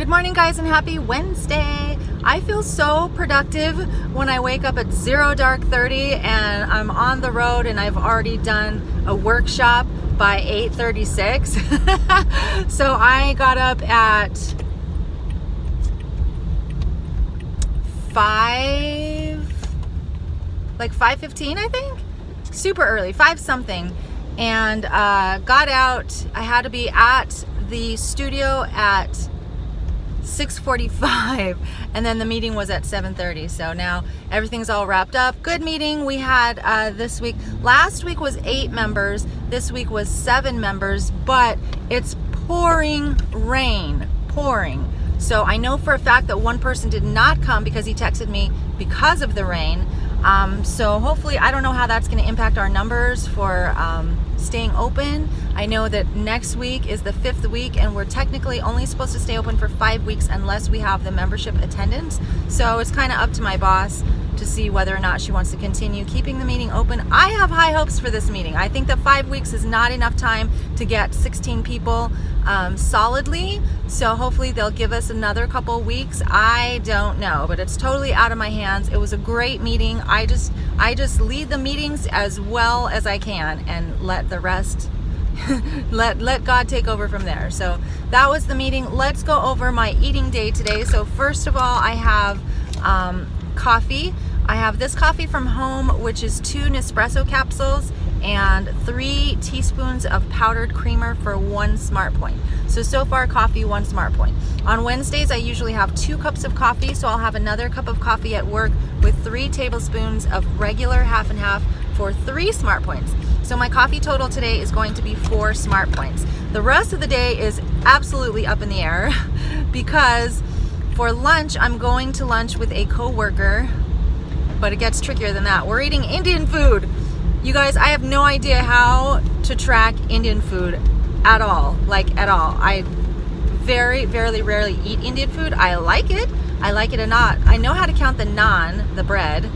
Good morning, guys, and happy Wednesday. I feel so productive when I wake up at 0:30 and I'm on the road and I've already done a workshop by 8:36. So I got up at 5:15, I think. Super early, 5 something, and got out. I had to be at the studio at 6:45, and then the meeting was at 7:30. So now everything's all wrapped up. Good meeting we had this week. Last week was 8 members. This week was 7 members, but it's pouring rain, pouring. So I know for a fact that one person did not come because he texted me because of the rain. So hopefully, I don't know how that's going to impact our numbers for staying open. I know that next week is the 5th week and we're technically only supposed to stay open for 5 weeks unless we have the membership attendance. So it's kind of up to my boss to see whether or not she wants to continue keeping the meeting open. I have high hopes for this meeting. I think that 5 weeks is not enough time to get 16 people solidly. So hopefully they'll give us another couple weeks. I don't know, but it's totally out of my hands. It was a great meeting. I just lead the meetings as well as I can and let the rest let God take over from there. So that was the meeting. Let's go over my eating day today. So first of all, I have coffee. I have this coffee from home, which is 2 Nespresso capsules and 3 teaspoons of powdered creamer for 1 Smart Point. So far coffee, 1 Smart Point. On Wednesdays, I usually have 2 cups of coffee, so I'll have another cup of coffee at work with 3 tablespoons of regular half and half for 3 Smart Points. So my coffee total today is going to be 4 Smart Points. The rest of the day is absolutely up in the air because for lunch, I'm going to lunch with a coworker, but it gets trickier than that. We're eating Indian food. You guys, I have no idea how to track Indian food at all, like at all. I very rarely eat Indian food. I like it or not. I know how to count the naan, the bread,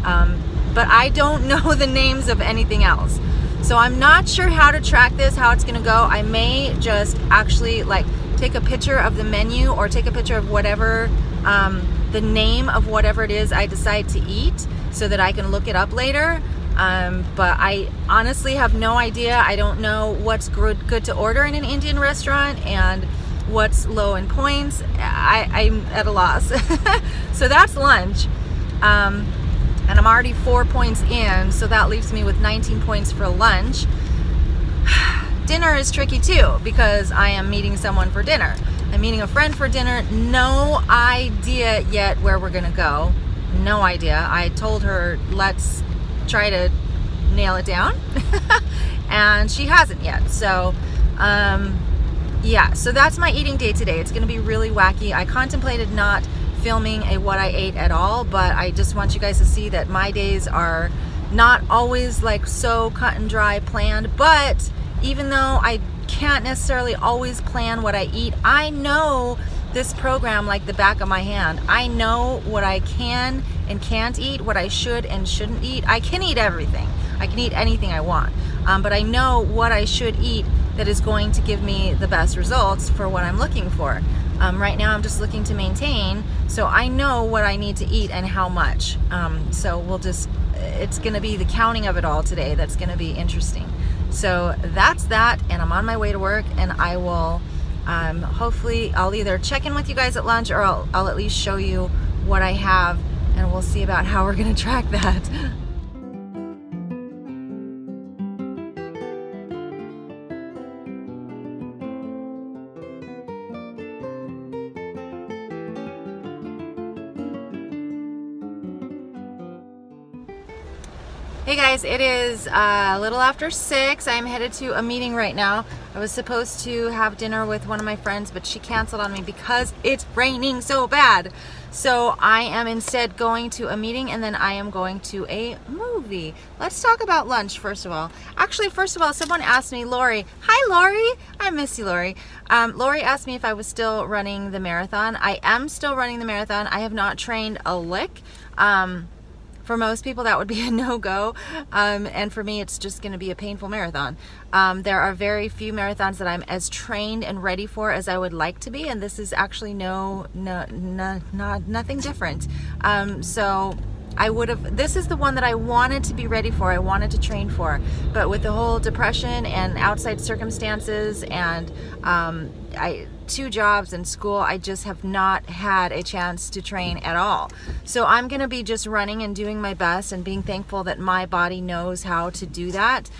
but I don't know the names of anything else. So I'm not sure how to track this, how it's gonna go. I may just actually like take a picture of the menu or take a picture of whatever, the name of whatever it is I decide to eat so that I can look it up later. But I honestly have no idea. I don't know what's good to order in an Indian restaurant and what's low in points. I'm at a loss. So that's lunch. And I'm already 4 points in, so that leaves me with 19 points for lunch. Dinner is tricky too because I am meeting someone for dinner. I'm meeting a friend for dinner. No idea yet where we're gonna go. No idea. I told her let's try to nail it down and she hasn't yet. So yeah, so that's my eating day today. It's gonna be really wacky. I contemplated not filming a what I ate at all, but I just want you guys to see that my days are not always like so cut and dry planned. But even though I can't necessarily always plan what I eat, I know this program like the back of my hand. I know what I can and can't eat, what I should and shouldn't eat. I can eat everything. I can eat anything I want, but I know what I should eat that is going to give me the best results for what I'm looking for. Right now I'm just looking to maintain, so I know what I need to eat and how much. So it's gonna be the counting of it all today that's gonna be interesting. So that's that, and I'm on my way to work, and I will hopefully I'll either check in with you guys at lunch or I'll at least show you what I have, and we'll see about how we're gonna track that. Hey guys, it is a little after 6. I'm headed to a meeting right now. I was supposed to have dinner with one of my friends, but she canceled on me because it's raining so bad. So I am instead going to a meeting, and then I am going to a movie. Let's talk about lunch first of all. Actually, first of all, someone asked me, Lori. Hi, Lori. I miss you, Lori. Lori asked me if I was still running the marathon. I am still running the marathon. I have not trained a lick. For most people, that would be a no-go. And for me, it's just going to be a painful marathon. There are very few marathons that I'm as trained and ready for as I would like to be, and this is actually nothing different. So this is the one that I wanted to be ready for, I wanted to train for, but with the whole depression and outside circumstances and 2 jobs and school, I just have not had a chance to train at all. So I'm gonna be just running and doing my best and being thankful that my body knows how to do that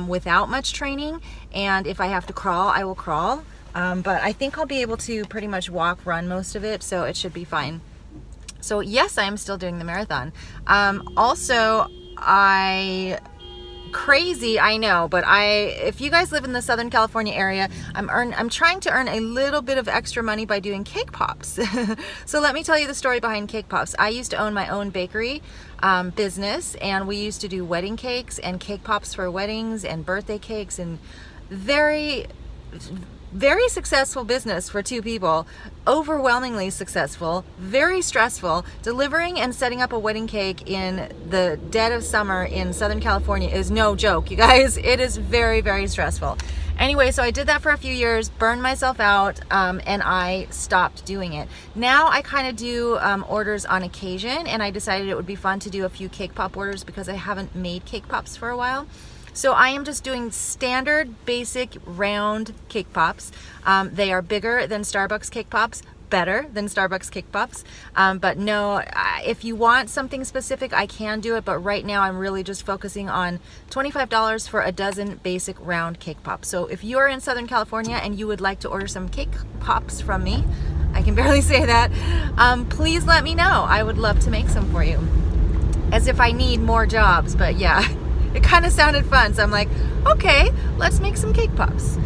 without much training. And if I have to crawl, I will crawl. But I think I'll be able to pretty much walk, run most of it, so it should be fine. So yes, I am still doing the marathon. Also, crazy, I know, but if you guys live in the Southern California area, I'm trying to earn a little bit of extra money by doing cake pops. So let me tell you the story behind cake pops. I used to own my own bakery business, and we used to do wedding cakes and cake pops for weddings and birthday cakes, and very successful business for 2 people, overwhelmingly successful, very stressful. Delivering and setting up a wedding cake in the dead of summer in Southern California is no joke, you guys. It is very, very stressful. Anyway, so I did that for a few years, burned myself out, and I stopped doing it. Now I kind of do orders on occasion, and I decided it would be fun to do a few cake pop orders because I haven't made cake pops for a while. So I am just doing standard, basic, round cake pops. They are bigger than Starbucks cake pops, better than Starbucks cake pops. But no, if you want something specific, I can do it. But right now I'm really just focusing on $25 for a dozen basic round cake pops. So if you're in Southern California and you would like to order some cake pops from me, I can barely say that, please let me know. I would love to make some for you. As if I need more jobs, but yeah. It kind of sounded fun, so I'm like, okay, let's make some cake pops.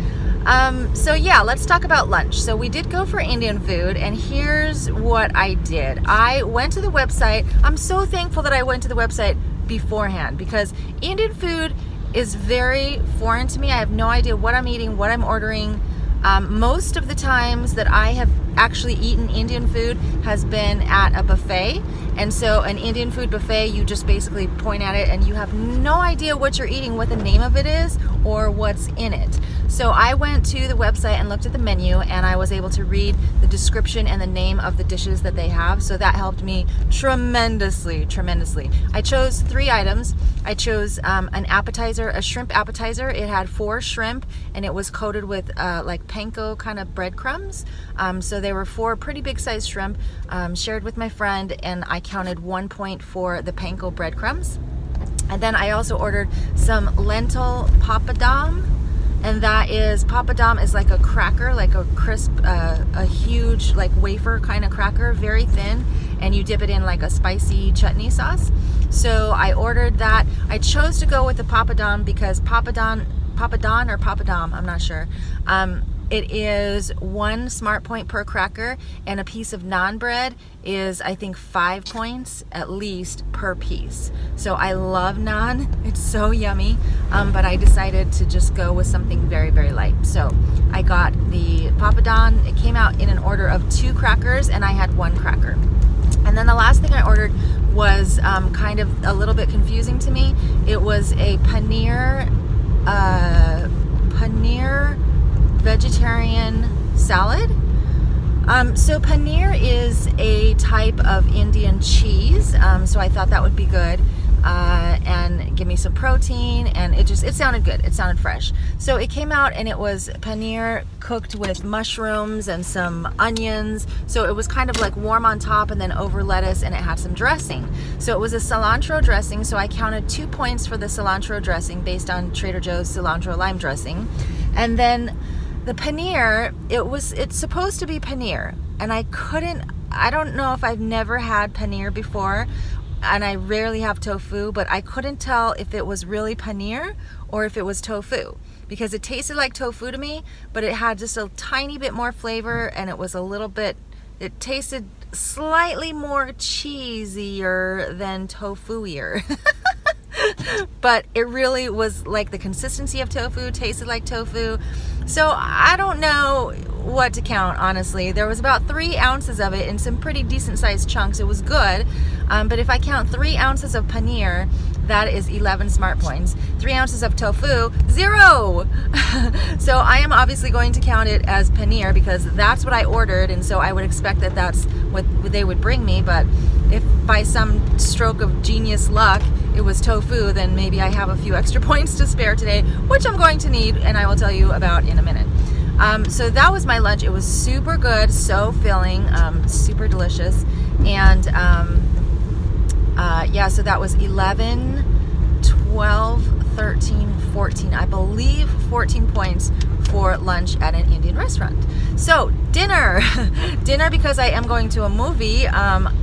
So yeah, let's talk about lunch. So we did go for Indian food, and here's what I did. I went to the website. I'm so thankful that I went to the website beforehand, because Indian food is very foreign to me. I have no idea what I'm eating, what I'm ordering. Most of the times that I have actually eaten Indian food has been at a buffet. And so an Indian food buffet, you just basically point at it and you have no idea what you're eating, what the name of it is, or what's in it. So I went to the website and looked at the menu, and I was able to read the description and the name of the dishes that they have. So that helped me tremendously, tremendously. I chose 3 items. I chose an appetizer, a shrimp appetizer. It had 4 shrimp, and it was coated with like panko kind of breadcrumbs. So there were 4 pretty big sized shrimp, shared with my friend, and I counted 1 point for the panko breadcrumbs. And then I also ordered some lentil papadum, and that is, papadum is like a cracker, like a crisp, a huge like wafer kind of cracker, very thin, and you dip it in like a spicy chutney sauce. So I ordered that. I chose to go with the papadum because papadum, I'm not sure. It is 1 smart point per cracker, and a piece of naan bread is, I think, 5 points at least per piece. So I love naan, it's so yummy, but I decided to just go with something very, very light. So I got the papadum. It came out in an order of 2 crackers, and I had 1 cracker. And then the last thing I ordered was kind of a little bit confusing to me. It was a paneer vegetarian salad. So paneer is a type of Indian cheese, so I thought that would be good and give me some protein, and it sounded good. It sounded fresh. So it came out and it was paneer cooked with mushrooms and some onions. So it was kind of like warm on top and then over lettuce, and it had some dressing. So it was a cilantro dressing, so I counted 2 points for the cilantro dressing based on Trader Joe's cilantro lime dressing. And then the paneer, it's supposed to be paneer, and I don't know if I've never had paneer before, and I rarely have tofu, but I couldn't tell if it was really paneer or if it was tofu, because it tasted like tofu to me, but it had just a tiny bit more flavor, and it was it tasted slightly more cheesier than tofu-ier. but it really was like the consistency of tofu, tasted like tofu. So I don't know what to count, honestly. There was about 3 ounces of it in some pretty decent sized chunks. It was good, but if I count 3 ounces of paneer, that is 11 smart points. 3 ounces of tofu, 0. So I am obviously going to count it as paneer because that's what I ordered, and so I would expect that that's what they would bring me. But if by some stroke of genius luck it was tofu, then maybe I have a few extra points to spare today, which I'm going to need, and I will tell you about in a minute. So that was my lunch. It was super good, so filling, super delicious, and yeah, so that was 11, 12, 13, 14, I believe 14 points for lunch at an Indian restaurant. So dinner, dinner, because I am going to a movie,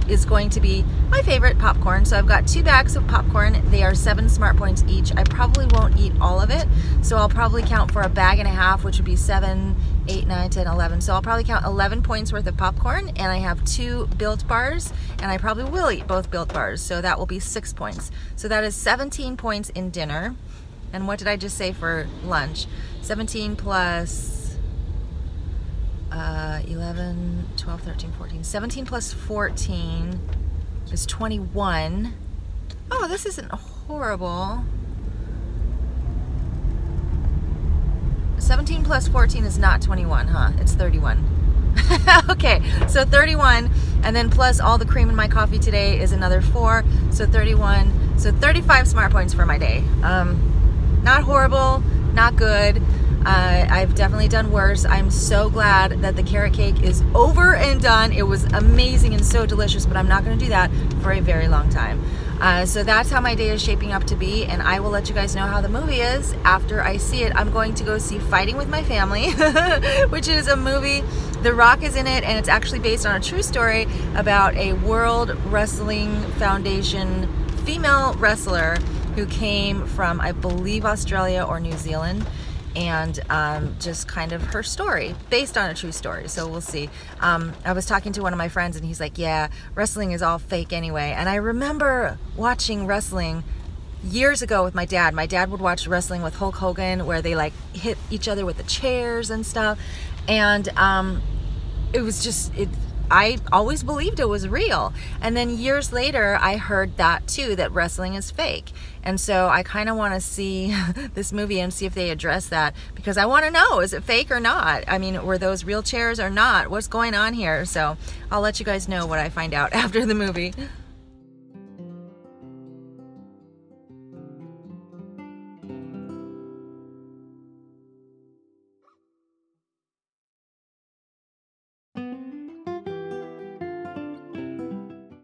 is going to be my favorite popcorn. So I've got 2 bags of popcorn. They are 7 smart points each. I probably won't eat all of it, so I'll probably count for a bag and a half, which would be 7, 8, 9, 10, 11. So I'll probably count 11 points worth of popcorn, and I have 2 Built bars, and I probably will eat both Built bars, so that will be 6 points. So that is 17 points in dinner. And what did I just say for lunch? 17 plus 11, 12, 13, 14. 17 plus 14 is 21. Oh, this isn't horrible. 17 plus 14 is not 21, huh? It's 31. Okay, so 31, and then plus all the cream in my coffee today is another 4, so 31. So 35 smart points for my day. Not horrible, not good. I've definitely done worse. I'm so glad that the carrot cake is over and done. It was amazing and so delicious, but I'm not going to do that for a very long time. So that's how my day is shaping up to be, and I will let you guys know how the movie is after I see it. I'm going to go see Fighting with My Family, which is a movie. The Rock is in it, and it's actually based on a true story about a World Wrestling Foundation female wrestler who came from, I believe, Australia or New Zealand, and just kind of her story based on a true story. So we'll see. I was talking to one of my friends, and he's like, yeah, wrestling is all fake anyway. And I remember watching wrestling years ago with my dad. My dad would watch wrestling with Hulk Hogan, where they like hit each other with the chairs and stuff, and it was just, I always believed it was real. And then years later, I heard that too, that wrestling is fake. And so I kind of want to see this movie and see if they address that, because I want to know, is it fake or not? I mean, were those real chairs or not? What's going on here? So I'll let you guys know what I find out after the movie.